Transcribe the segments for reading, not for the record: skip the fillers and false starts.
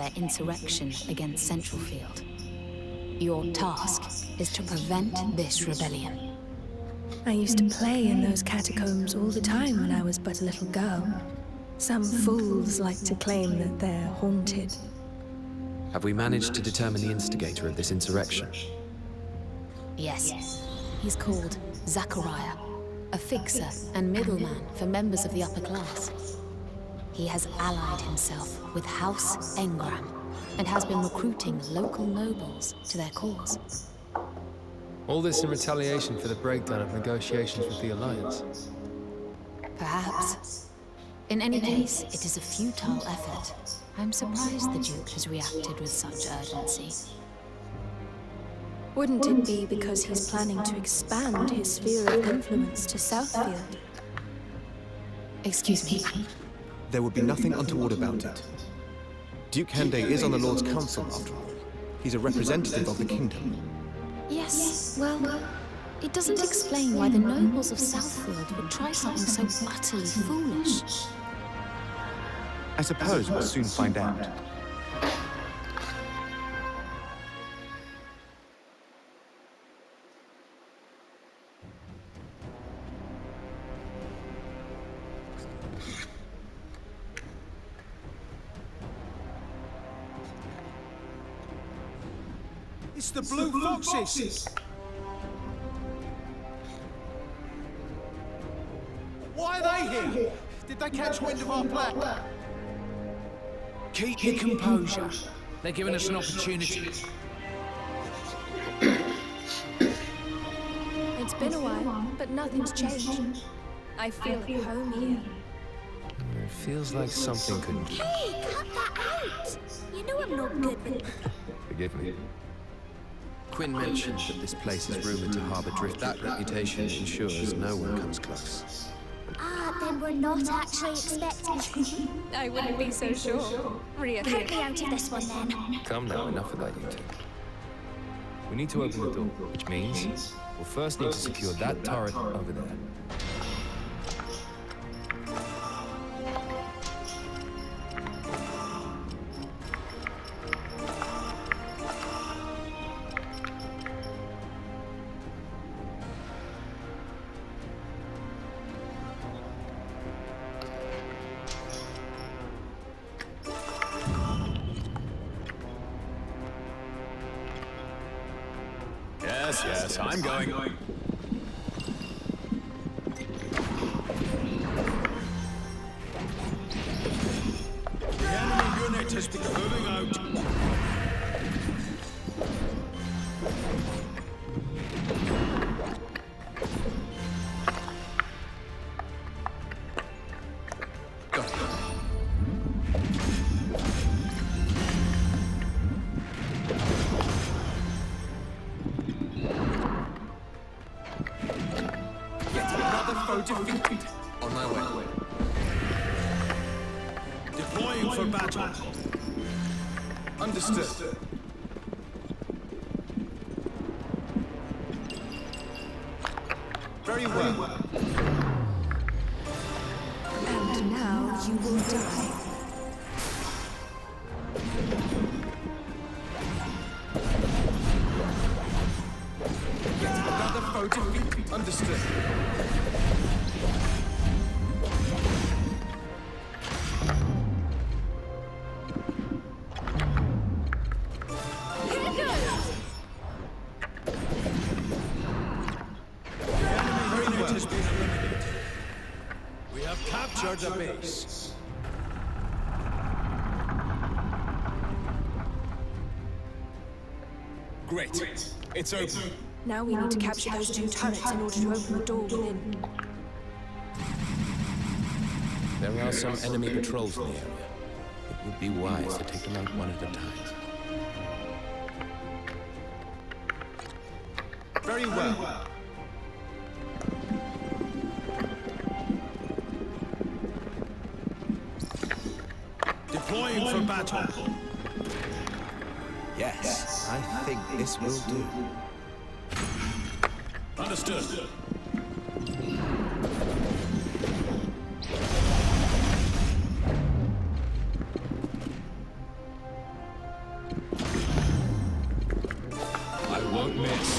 their insurrection against Centralfield. Your task is to prevent this rebellion. I used to play in those catacombs all the time when I was but a little girl. Some fools like to claim that they're haunted. Have we managed to determine the instigator of this insurrection? Yes. He's called Zachariah, a fixer and middleman for members of the upper class. He has allied himself with House Engram and has been recruiting local nobles to their cause. All this in retaliation for the breakdown of negotiations with the Alliance? Perhaps. In any case, it is a futile effort. I'm surprised the Duke has reacted with such urgency. Wouldn't it be because he's planning to expand his sphere of influence to Southfield? Excuse me. There would be nothing untoward about it. Duke Hende is on the Lord's Council, after all. He's a representative of the kingdom. Yes, well, it doesn't explain why the nobles of Southfield would try something so utterly foolish. I suppose we'll soon find out. It's the Blue Foxes! Why are they here? Did they catch wind of our plan? Keep your composure. They're giving us an opportunity. It's been a while, but nothing's changed. I feel at home here. It feels like something could... Hey, cut that out! You know I'm not good with... Forgive me. Quinn mentioned that this place is rumored to harbor drift. That reputation ensures no one comes close. Ah, then we're not actually expecting... I wouldn't be so sure. Ria. Cut me out of this one then. Come now, enough of that, you two. We need to open the door, which means we'll first need to secure that turret over there. Yes, I'm going. The enemy unit has been moving out. Defeated. On my way. Deploying for battle. Understood. Very well. And now you will die. Another foe defeated. Understood. Captured the base. Great. It's open. Now we need to capture those two turrets in order to open the door within. There are some enemy patrols in the area. It would be wise to take them out one at a time. Very well. Deploying for battle. Yes, I think this will do. Understood. I won't miss.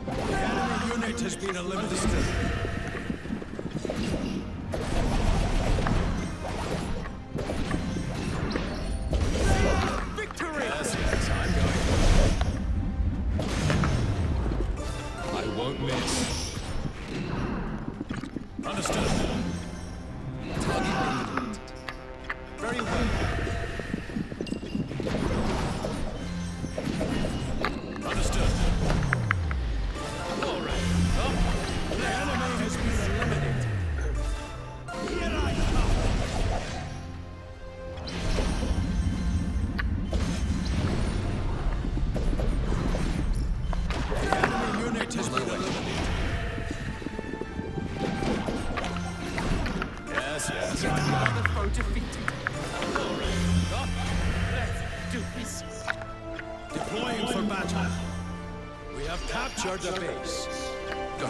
The enemy unit has been eliminated. Victory! Yes, yes, I'm going. I won't miss. Understood. Target eliminated. Very well. Understood. All right. The enemy has been eliminated. Here I come. The enemy unit has been eliminated. Yes, yes. Another foe defeated. All right. Let's do this. Deploying for battle. We have captured the base. Go.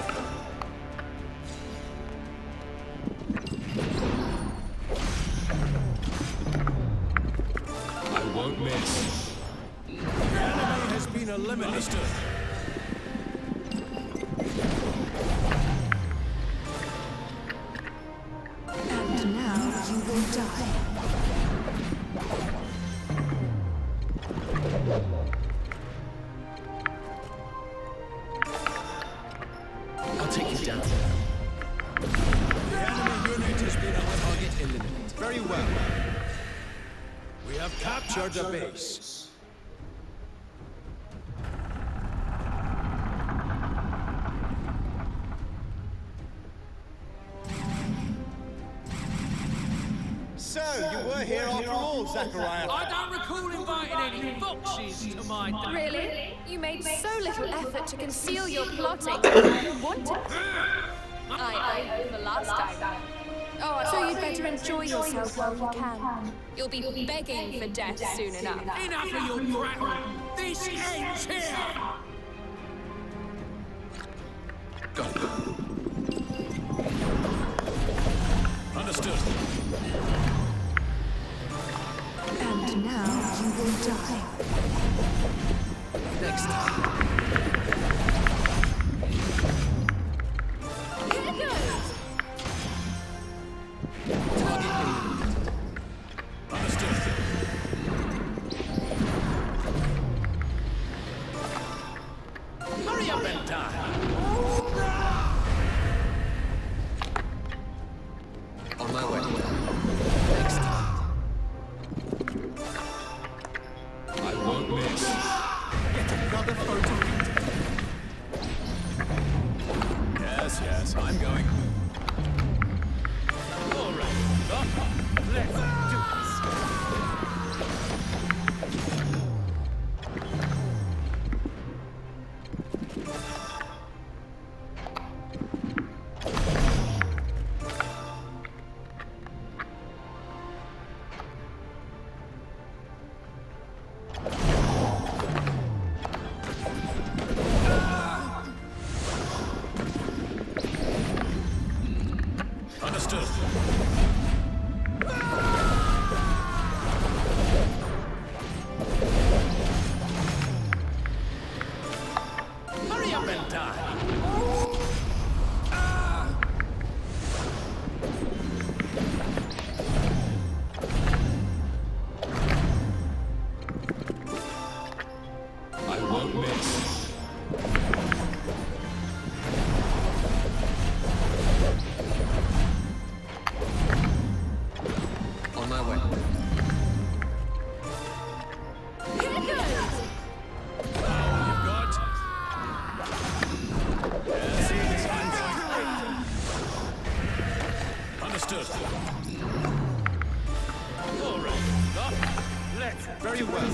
I won't miss. The enemy has been eliminated. And now you will die. I'll take you down. The enemy unit has been Target eliminated. very well. We have captured the base. So, you were here after all, Zachariah. I don't recall inviting any foxes to my dinner. Really? You made so little effort to conceal your plotting. I don't want it. I owe the last time. Oh, so you'd better enjoy yourself while you can. You'll be begging for death soon enough. Enough of your prattle. This ends here. Go. Understood. And now you will die. Next time. Here goes! Target eliminated. Understood. Hurry up and die. On my way. Next time. I won't miss. Yet another foe defeated. Yes, yes, I'm going. All right. Let's do this. Understood. Hurry up and die. I won't miss. On my way. Here goes! You've got. Yes, yes, I'm going. Understood. All right. Let's. Very well.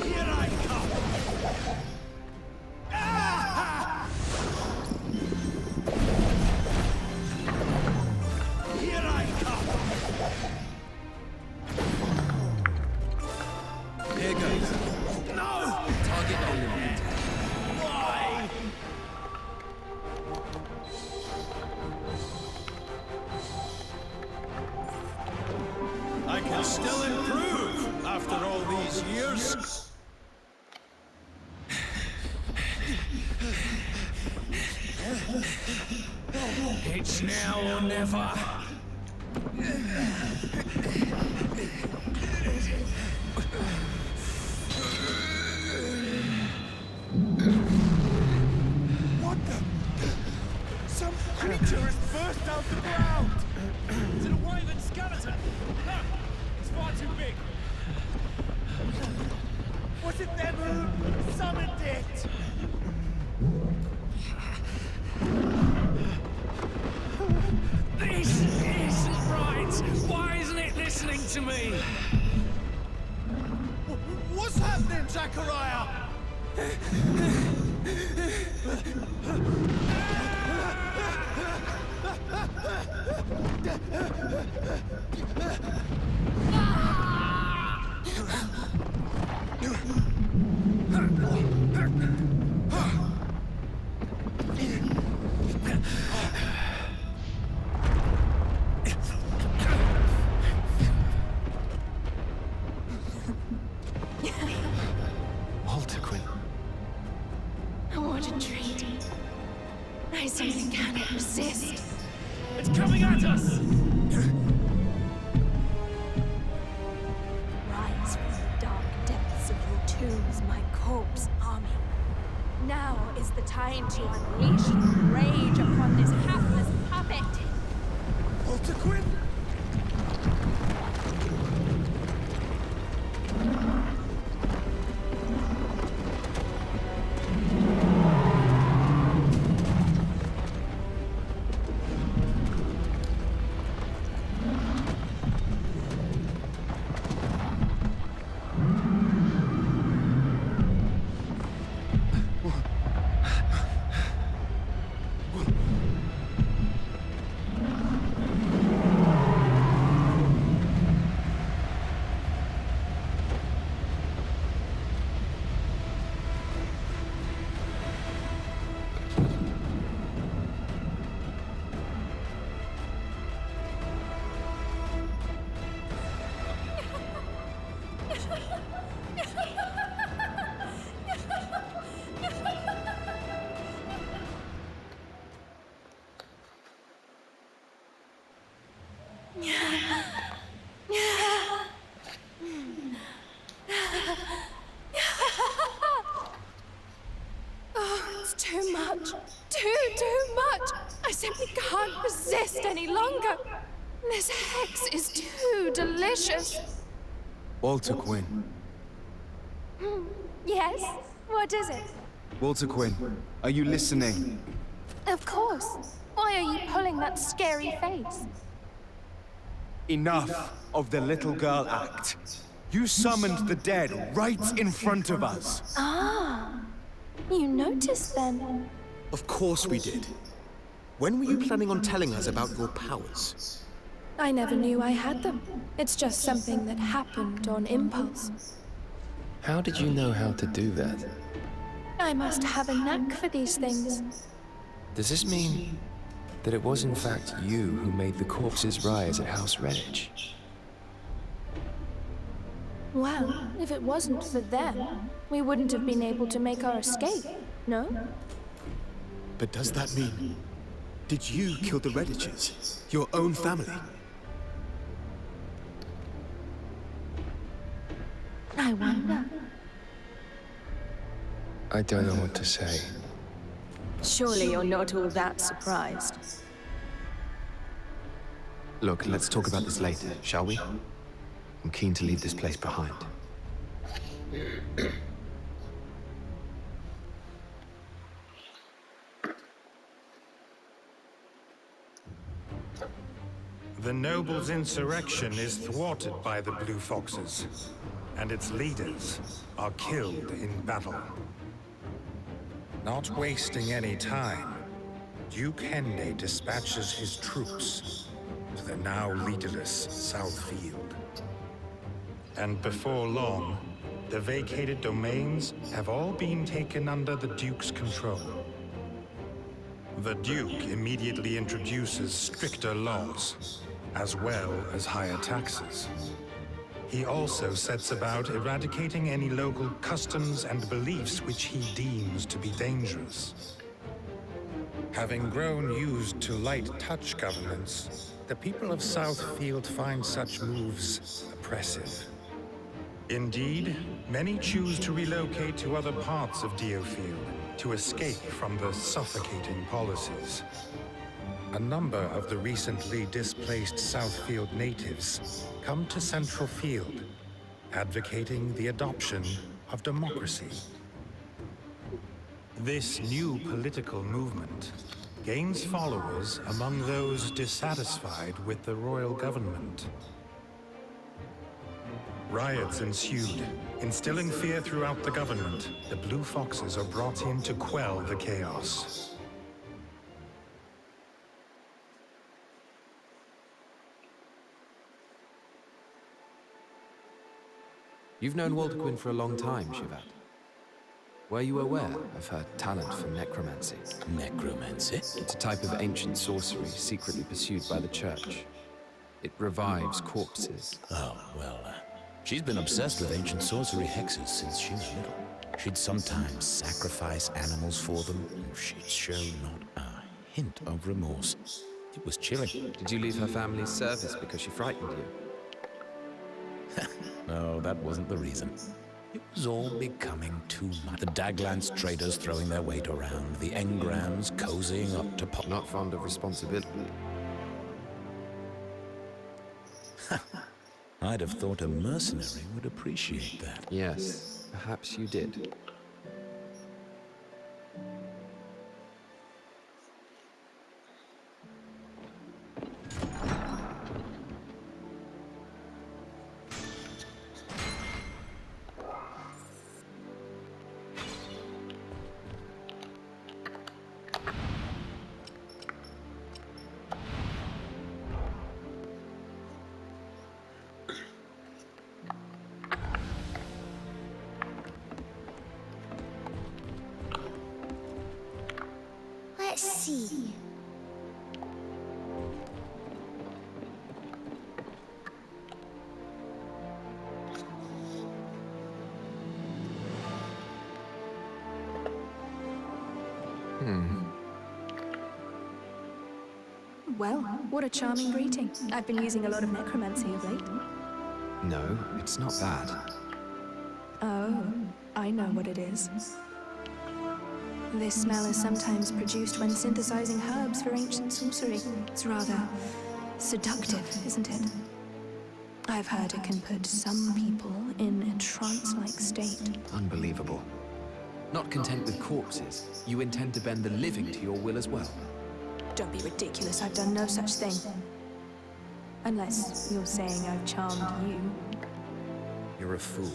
Here I come. Ah! Here I come. Here goes. No! Target eliminated. Why? I can still improve after all these years. It's now or never. What the? Some creature has burst out the ground! Is it a wyvern skeleton? No, it's far too big. Was it them who summoned it? This isn't right. Why isn't it listening to me? What's happening, Zachariah? Walter Quinn. What a treat. I simply cannot resist. It's coming at us! Rise from the dark depths of your tombs, my corpse army. Now is the time to unleash your rage upon this hapless puppet. Walter Quinn? Too much. Too much. I simply can't resist any longer. This hex is too delicious. Walter Quinn. Yes? What is it? Walter Quinn, are you listening? Of course. Why are you pulling that scary face? Enough of the little girl act. You summoned the dead right in front of us. Ah. You noticed then? Of course we did. When were you planning on telling us about your powers? I never knew I had them. It's just something that happened on impulse. How did you know how to do that? I must have a knack for these things. Does this mean that it was in fact you who made the corpses rise at House Redditch? Well, if it wasn't for them, we wouldn't have been able to make our escape, no? But does that mean... Did you kill the Redditches? Your own family? I wonder. I don't know what to say. Surely you're not all that surprised. Look, let's talk about this later, shall we? I'm keen to leave this place behind. The nobles' insurrection is thwarted by the Blue Foxes, and its leaders are killed in battle. Not wasting any time, Duke Hende dispatches his troops to the now leaderless Southfield. And before long, the vacated domains have all been taken under the Duke's control. The Duke immediately introduces stricter laws, as well as higher taxes. He also sets about eradicating any local customs and beliefs which he deems to be dangerous. Having grown used to light-touch governance, the people of Southfield find such moves oppressive. Indeed, many choose to relocate to other parts of DioField to escape from the suffocating policies. A number of the recently displaced Southfield natives come to Central Field, advocating the adoption of democracy. This new political movement gains followers among those dissatisfied with the royal government. Riots ensued, instilling fear throughout the government. The Blue Foxes are brought in to quell the chaos. You've known Walter Quinn for a long time, Shivat. Were you aware of her talent for necromancy? Necromancy? It's a type of ancient sorcery secretly pursued by the Church. It revives corpses. Oh, well, she's been obsessed with ancient sorcery hexes since she was little. She'd sometimes sacrifice animals for them, and she'd show not a hint of remorse. It was chilling. Did you leave her family's service because she frightened you? No, that wasn't the reason. It was all becoming too much. The Daglands traders throwing their weight around, the engrams cozying up to pop. Not fond of responsibility. I'd have thought a mercenary would appreciate that. Yes, perhaps you did. Let's see. Well, what a charming greeting. I've been using a lot of necromancy of late. No, it's not bad. Oh, I know what it is. This smell is sometimes produced when synthesizing herbs for ancient sorcery. It's rather seductive, isn't it? I've heard it can put some people in a trance-like state. Unbelievable. Not content with corpses, you intend to bend the living to your will as well. Don't be ridiculous, I've done no such thing. Unless you're saying I've charmed you. You're a fool.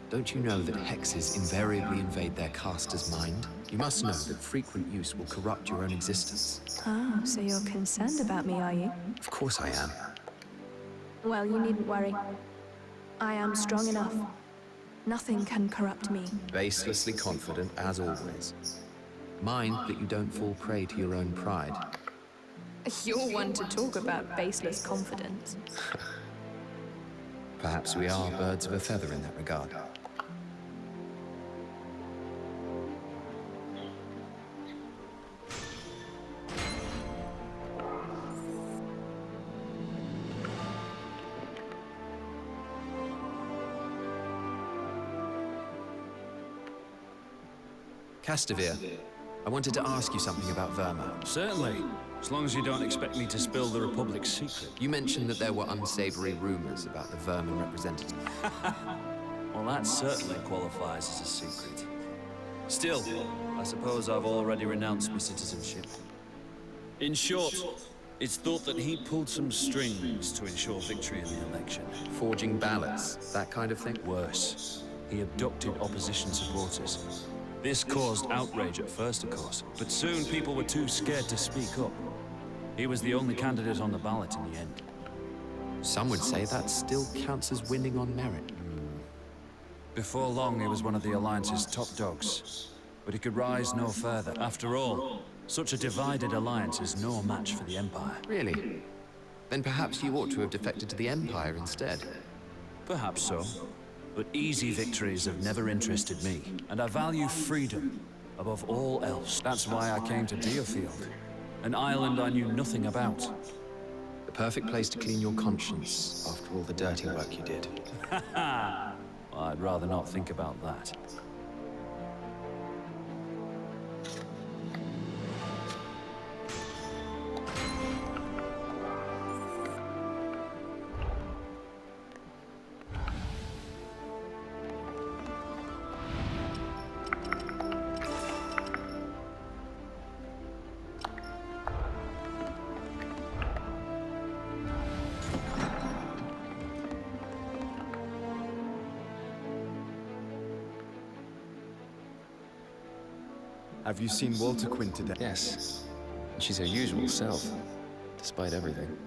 Don't you know that hexes invariably invade their caster's mind? You must know that frequent use will corrupt your own existence. Ah, so you're concerned about me, are you? Of course I am. Well, you needn't worry. I am strong enough. Nothing can corrupt me. Baselessly confident, as always. Mind that you don't fall prey to your own pride. You're one to talk about baseless confidence. Perhaps we are birds of a feather in that regard. Castavir, I wanted to ask you something about Verma. Certainly, as long as you don't expect me to spill the Republic's secret. You mentioned that there were unsavory rumors about the Vermin representative. Well, that certainly qualifies as a secret. Still, I suppose I've already renounced my citizenship. In short, it's thought that he pulled some strings to ensure victory in the election. Forging ballots, that kind of thing? Worse, he abducted opposition supporters. This caused outrage at first, of course, but soon people were too scared to speak up. He was the only candidate on the ballot in the end. Some would say that still counts as winning on merit. Before long, he was one of the Alliance's top dogs, but he could rise no further. After all, such a divided alliance is no match for the Empire. Really? Then perhaps you ought to have defected to the Empire instead. Perhaps so. But easy victories have never interested me, and I value freedom above all else. That's why I came to DioField, an island I knew nothing about. The perfect place to clean your conscience after all the dirty work you did. Well, I'd rather not think about that. Have you seen Walter Quinn today? Yes. She's her usual self, despite everything.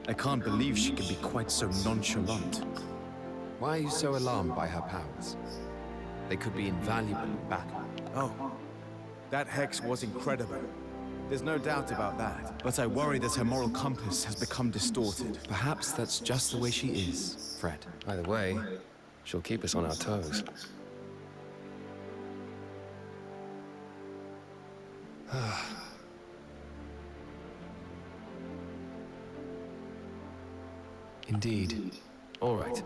I can't believe she can be quite so nonchalant. Why are you so alarmed by her powers? They could be invaluable in battle. Oh, that hex was incredible. There's no doubt about that. But I worry that her moral compass has become distorted. Perhaps that's just the way she is, Fred. Either way, she'll keep us on our toes. Indeed. All right.